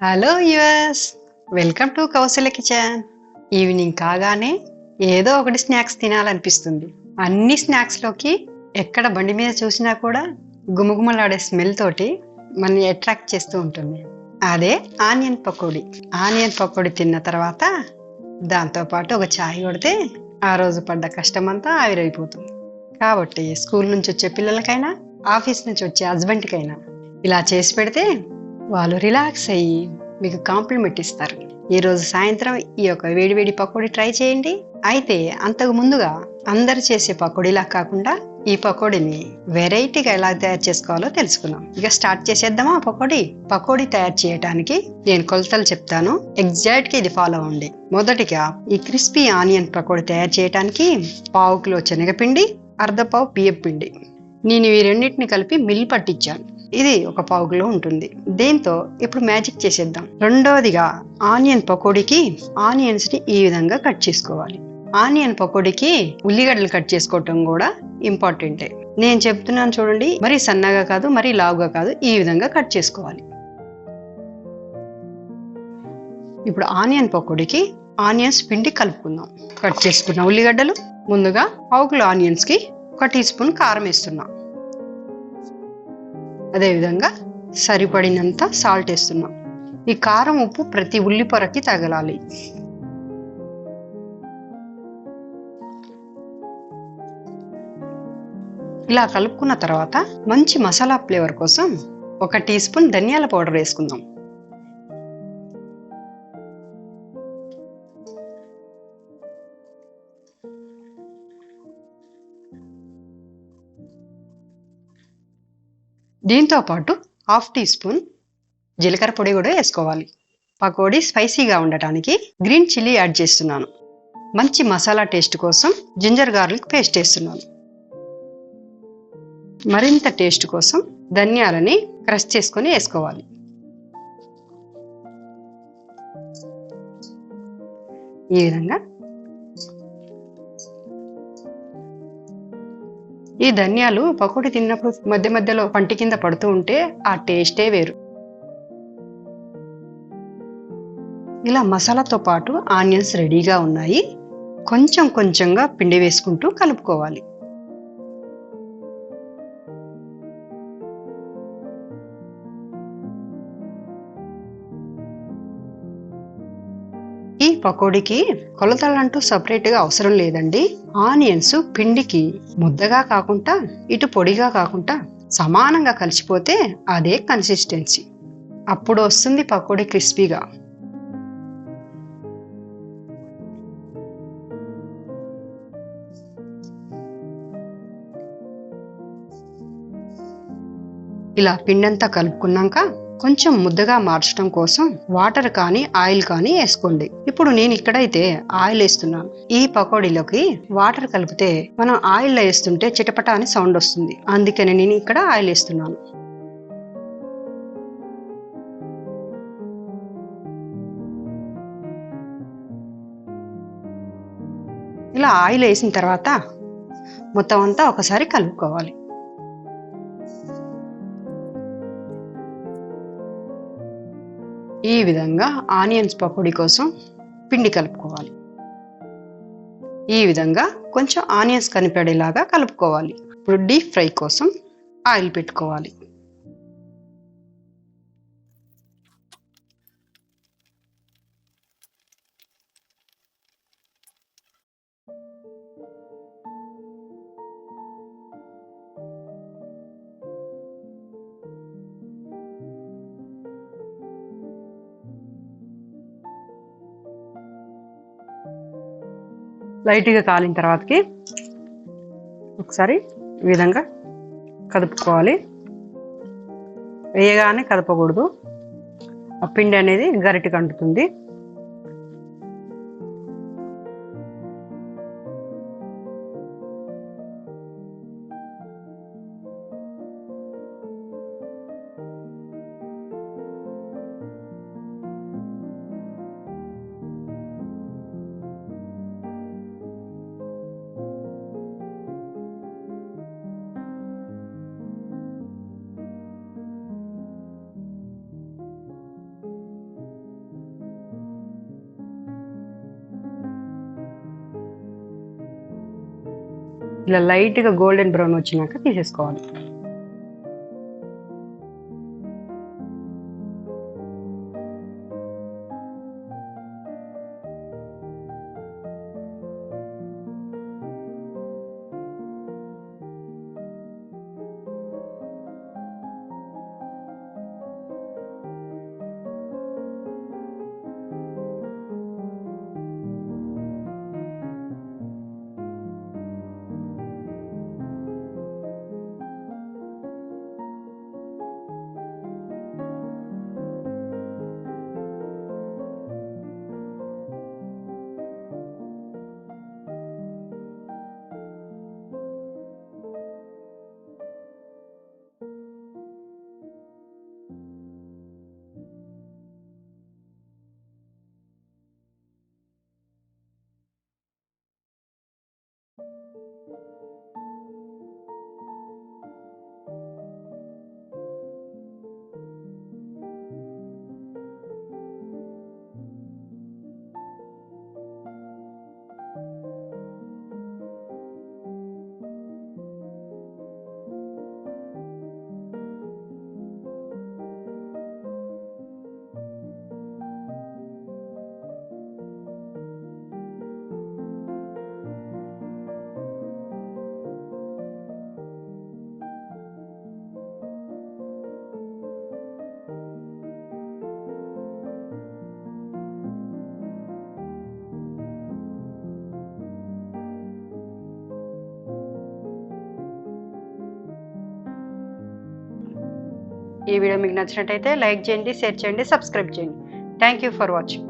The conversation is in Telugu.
హలో యూఎస్, welcome to Kausalya kitchen. Evening కాగానే ఏదో ఒకటి స్నాక్స్ తినాలనిపిస్తుంది. అన్ని స్నాక్స్లోకి ఎక్కడ బండి మీద చూసినా కూడా గుమగుమలాడే స్మెల్ తోటి మనని అట్రాక్ట్ చేస్తూ ఉంటుంది. అదే ఆనియన్ పకోడీ. ఆనియన్ పకోడీ తిన్న తర్వాత దాంతోపాటు ఒక చాయ్ కొడితే ఆ రోజు పడ్డ కష్టమంతా ఆవిరైపోతుంది. కాబట్టి స్కూల్ నుంచి వచ్చే పిల్లలకైనా, ఆఫీస్ నుంచి వచ్చే హస్బెండ్కైనా ఇలా చేసి పెడితే వాళ్ళు రిలాక్స్ అయ్యి మీకు కాంప్లిమెంట్ ఇస్తారు. ఈరోజు సాయంత్రం ఈ యొక్క వేడివేడి పకోడీ ట్రై చేయండి. అయితే అంతకు ముందుగా అందరు చేసే పకోడీలా కాకుండా ఈ పకోడీని వెరైటీగా ఎలా తయారు చేసుకోవాలో తెలుసుకుందాం. ఇక స్టార్ట్ చేసేద్దామా? పకోడీ తయారు చేయడానికి నేను కొలతలు చెప్తాను, ఎగ్జాక్ట్ గా ఇది ఫాలో అవ్వండి. మొదటిగా ఈ క్రిస్పీ ఆనియన్ పకోడీ తయారు చేయడానికి 1/2 కిలో శనగపిండి, 1/2 పావు బియ్యం పిండి. నేను ఈ రెండింటిని కలిపి మిల్ పట్టించాను. ఇది ఒక 1/2 కిలో ఉంటుంది. దీంతో ఇప్పుడు మ్యాజిక్ చేసేద్దాం. రెండవదిగా ఆనియన్ పకోడీకి ఆనియన్స్ ని ఈ విధంగా కట్ చేసుకోవాలి. ఆనియన్ పకోడీకి ఉల్లిగడ్డలు కట్ చేసుకోవటం కూడా ఇంపార్టెంటే. నేను చెప్తున్నాను చూడండి, మరీ సన్నగా కాదు, మరీ లావుగా కాదు, ఈ విధంగా కట్ చేసుకోవాలి. ఇప్పుడు ఆనియన్ పకోడీకి ఆనియన్స్ పిండి కలుపుకుందాం. కట్ చేసుకున్న ఉల్లిగడ్డలు, ముందుగా 1/2 కిలో ఆనియన్స్ కి 1 టీ స్పూన్ కారం వేస్తున్నాం. అదేవిధంగా సరిపడినంత సాల్ట్ వేస్తున్నాం. ఈ కారం ఉప్పు ప్రతి ఉల్లి పొరకి తగలాలి. ఇలా కలుపుకున్న తర్వాత మంచి మసాలా ఫ్లేవర్ కోసం 1 టీ స్పూన్ ధనియాల పౌడర్ వేసుకుందాం. దీంతో పాటు 1/2 టీ స్పూన్ జీలకర్ర పొడి కూడా వేసుకోవాలి. పకోడీ స్పైసీగా ఉండటానికి గ్రీన్ చిల్లీ యాడ్ చేస్తున్నాను. మంచి మసాలా టేస్ట్ కోసం జింజర్ గార్లిక్ పేస్ట్ వేస్తున్నాను. మరింత టేస్ట్ కోసం ధనియాలని క్రష్ చేసుకొని వేసుకోవాలి. ఈ విధంగా ఈ ధనియాలు పకోడీ తిన్నప్పుడు మధ్య మధ్యలో పంటి కింద పడుతూ ఉంటే ఆ టేస్టే వేరు. ఇలా మసాలాతో పాటు ఆనియన్స్ రెడీగా ఉన్నాయి. కొంచెం కొంచెంగా పిండి వేసుకుంటూ కలుపుకోవాలి. ఈ పకోడీకి కొలతలంటూ సపరేట్ గా అవసరం లేదండి. ఆనియన్స్ పిండికి ముద్దగా కాకుండా, ఇటు పొడిగా కాకుండా సమానంగా కలిసిపోతే అదే కన్సిస్టెన్సీ. అప్పుడు వస్తుంది పకోడీ క్రిస్పీగా. ఇలా పిండంతా కలుపుకున్నాక కొంచెం ముద్దగా మార్చడం కోసం వాటర్ కానీ ఆయిల్ కానీ వేసుకోండి. ఇప్పుడు నేను ఇక్కడైతే ఆయిల్ వేస్తున్నాను. ఈ పకోడీలోకి వాటర్ కలిపితే మనం ఆయిల్ వేస్తుంటే చిటపట అని సౌండ్ వస్తుంది. అందుకని నేను ఇక్కడ ఆయిల్ వేస్తున్నాను. ఇలా ఆయిల్ వేసిన తర్వాత మొత్తం అంతా ఒకసారి కలుపుకోవాలి. ఈ విధంగా ఆనియన్స్ పకోడీ కోసం పిండి కలుపుకోవాలి. ఈ విధంగా కొంచెం ఆనియన్స్ కనిపడేలాగా కలుపుకోవాలి. ఇప్పుడు డీప్ ఫ్రై కోసం ఆయిల్ పెట్టుకోవాలి. లైట్గా కాలిన తర్వాతకి ఒకసారి ఈ విధంగా కదుపుకోవాలి. వేయగానే కదపకూడదు, ఆ పిండి అనేది గరిటెకి అంటుతుంది. ఇలా లైట్గా గోల్డెన్ బ్రౌన్ వచ్చినాక తీసేసుకోవాలి. ఈ వీడియో మీకు నచ్చినట్టయితే లైక్ చేయండి, షేర్ చేయండి, సబ్స్క్రైబ్ చేయండి. Thank you for watching.